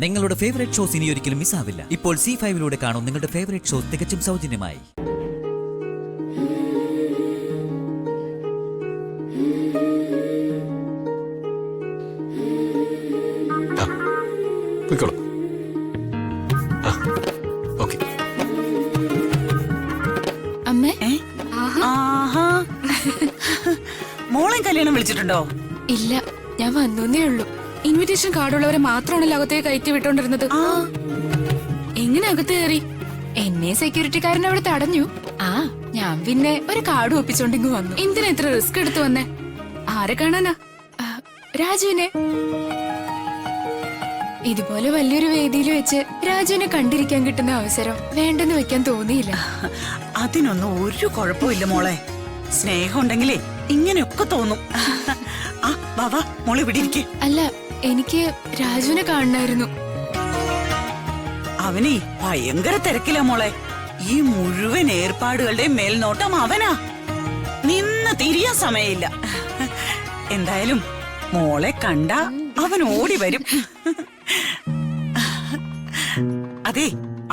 നിങ്ങളുടെ favourite shows ഇനി ഒരിക്കലും മിസ്സാവില്ല. ഇപ്പോൾ C5 കാണും നിങ്ങളുടെ ഫേവറേറ്റ് ഷോസ് തികച്ചും സൗജന്യമായി. മോളെ കല്യാണം വിളിച്ചിട്ടുണ്ടോ? ഇല്ല, ഞാൻ വന്നേ ഉള്ളൂ. ഇൻവിറ്റേഷൻ കാർഡുള്ളവരെ മാത്രമാണല്ലോ അകത്തേക്ക് കയറ്റി വിട്ടോണ്ടിരുന്നത്. എങ്ങനെ അകത്ത് കയറി? എന്നെ സെക്യൂരിറ്റിക്കാരൻ അവിടെ തടഞ്ഞു. ഞാൻ പിന്നെ ഒരു കാർഡ് ഒപ്പിച്ചോണ്ടിങ്ങ് വന്നു. എന്തിനാ ഇത്ര റിസ്ക് എടുത്തു വന്നേ? ആരെ കാണാനാ? രാജുവിനെ. ഇതുപോലെ വലിയൊരു വേദിയിൽ വെച്ച് രാജുവിനെ കണ്ടിരിക്കാൻ കിട്ടുന്ന അവസരം വേണ്ടെന്ന് വെക്കാൻ തോന്നിയില്ല. അതിനൊന്നും ഒരു കുഴപ്പമില്ല മോളെ. സ്നേഹം ഉണ്ടെങ്കിലേ ഇങ്ങനെയൊക്കെ തോന്നും. വാ മോളെ ഇവിടെ ഇരിക്കേ. അല്ല, എനിക്ക് രാജുവിനെ കാണണമായിരുന്നു. അവനേ ഭയങ്കര തിരക്കില്ല മോളെ. ഈ മുഴുവൻ ഏർപ്പാടുകളുടെ മേൽനോട്ടം അവനാ. നിന്ന് തിരിയാൻ സമയമില്ല. എന്തായാലും മോളെ കണ്ട അവൻ ഓടി വരും. അതെ,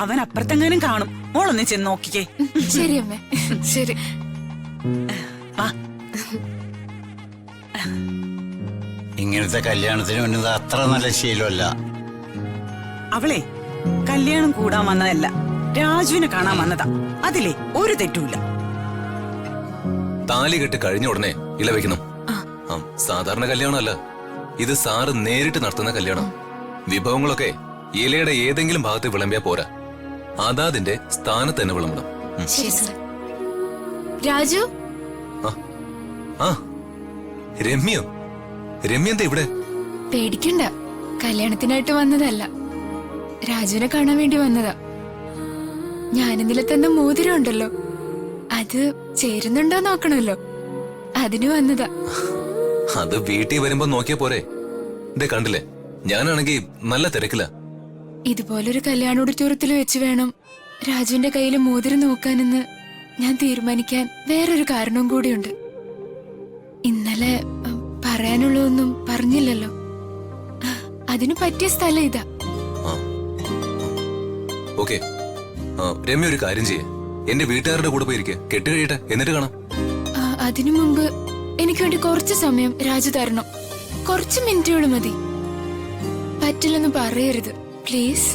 അവൻ അപ്പുറത്തെങ്ങാനും കാണും. മോളൊന്ന് ചെന്ന് നോക്കിക്കേ. ശരി അമ്മേ, ശരി. ഇങ്ങനത്തെ കല്യാണത്തിന് വന്നത് അത്ര നല്ല ശീലമല്ല. അവളെ കല്യാണം കൂടാൻ വന്നതല്ല, രാജുവിനെ കാണാൻ വന്നതാ. അതിലേ ഒരു തെറ്റുമില്ല. താലി കെട്ട് കഴിഞ്ഞ ഉടനെ ഇല വെക്കണം. സാധാരണ കല്യാണമല്ല ഇത്, സാറ് നേരിട്ട് നടത്തുന്ന കല്യാണം. വിഭവങ്ങളൊക്കെ ഇലയുടെ ഏതെങ്കിലും ഭാഗത്ത് വിളമ്പിയാ പോരാ, അതാതിന്റെ സ്ഥാനത്ത് തന്നെ വിളമ്പണം. രാജു. രമ്യോ? രമ്യ എന്താ ഇവിടെ? പേടിക്കണ്ട, കല്യാണത്തിനായിട്ട് വന്നതല്ല, രാജുവിനെ കാണാൻ വേണ്ടി വന്നതാ. ഞാനിന്നലെ തന്ന മോതിരം ഉണ്ടല്ലോ, അത് ചേരുന്നുണ്ടോ നോക്കണല്ലോ, അതിന് വന്നതാ. അത് വീട്ടിൽ വരുമ്പോ നോക്കിയാ പോരെ. ഇതേ കണ്ടില്ലേ, ഞാനാണെങ്കി നല്ല തിരക്കില്ല. ഇതുപോലൊരു കല്യാണ ഓഡിറ്റോറിയത്തിൽ വെച്ച് വേണം രാജുവിന്റെ കയ്യില് മോതിരം നോക്കാനെന്ന് ഞാൻ തീരുമാനിക്കാൻ വേറൊരു കാരണവും കൂടിയുണ്ട്. ഇന്നലെ പറയാനുള്ളതൊന്നും പറഞ്ഞില്ലല്ലോ, അതിനു പറ്റിയ സ്ഥലം ഇതാ. ഓക്കെ, രമ്യ ഒരു കാര്യം ചെയ്യേ, എന്റെ വീട്ടുകാരുടെ കൂടെ പോയിരിക്കെ, കെട്ട് കഴിയട്ടെ, എന്നിട്ട് കാണാം. അതിനു മുമ്പ് എനിക്ക് വേണ്ടി കുറച്ച് സമയം രാജു തരണം. കുറച്ച് മിനിറ്റുകൾ മതി. പറ്റില്ലെന്ന് പറയരുത് പ്ലീസ്.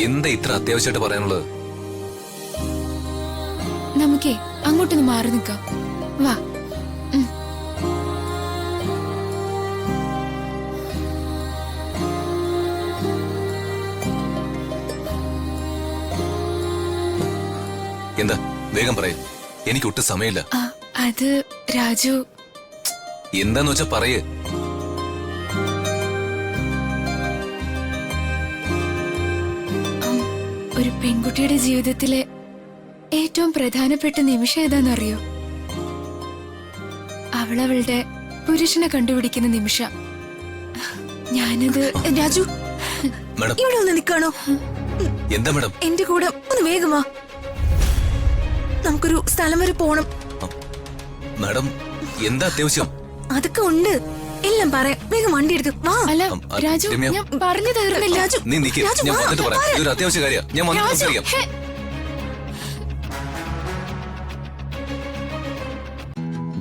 എന്താ ഇത്ര അത്യാവശ്യമായിട്ട് പറയാനുള്ളത്? നമുക്കേ അങ്ങോട്ടൊന്ന് മാറി നിൽക്കാം, വാ. എന്താ, വേഗം പറയേ, എനിക്ക് ഒട്ടും സമയമില്ല. അത് രാജു. എന്താന്ന് വെച്ചാ പറയേ. ഒരു പെൺകുട്ടിയുടെ ജീവിതത്തിലെ ഏറ്റവും പ്രധാനപ്പെട്ട നിമിഷം ഏതാണെന്നറിയോ? അവളവളുടെ പുരുഷനെ കണ്ടുപിടിക്കുന്ന നിമിഷം. ഞാനത്. രാജു, ഇവിടെ ഒന്ന് നിൽക്കാണോ? എന്താ മാഡം? എന്റെ കൂടെ ഒന്ന് വേഗമാ, നമുക്കൊരു സ്ഥലം വരെ പോണം. മാഡം, എന്താ അത്യാവശ്യം? അതൊക്കെ ഉണ്ട്, എല്ലാം പറയാം. വേഗം വണ്ടി എടുക്കും. വാ. അല്ല രാജു, ഞാൻ പറഞ്ഞു തീർന്നില്ല. നീ നിക്ക്, ഞാൻ വന്നിട്ട് പറയാം. ഇതൊരു അത്യാവശ്യ കാര്യമാണ്, ഞാൻ വന്നിട്ട് സംസാരിക്കാം.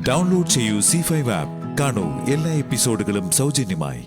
ഡൗൺലോഡ് ചെയ്യൂ C5 ആപ്പ്. കാണൂ എല്ലാ എപ്പിസോഡുകളും സൗജന്യമായി.